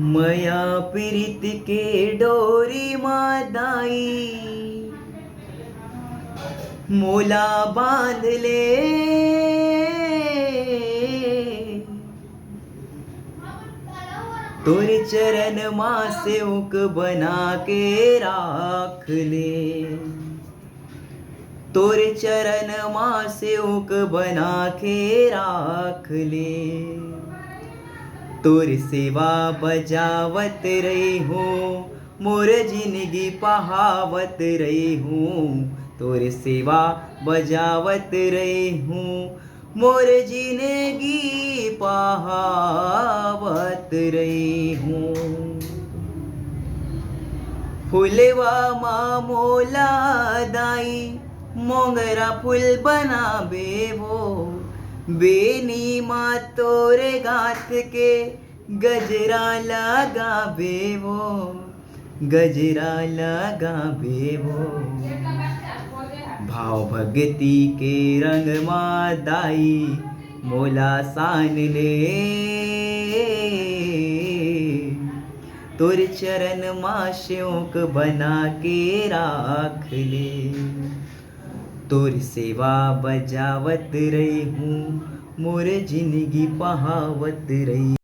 मया प्रीत के डोरी मादाई मोला बांध ले। तोर चरण माँ सेवक बना के राख ले। तोर चरण माँ सेवक बना के राख ले। तोर सेवा बजावत रही हूँ, मोर जिंदगी पहावत रही हूँ। तोर सेवा बजावत रही हूँ, मोर जिंदगी पहावत रही हूँ। फुलवा माँ मोला दाई मोंगरा फूल बनाबे वो। बेनी माँ तोरे गाथ के गजरा लगाबे वो। गजरा लगाबे वो। भाव भक्ति के रंग माँ दाई मोला सान ले। तोर चरण माँ सेवक बना के राख ले। तोर सेवा बजावत रही हूँ, मोर जिंदगी पहावत रही।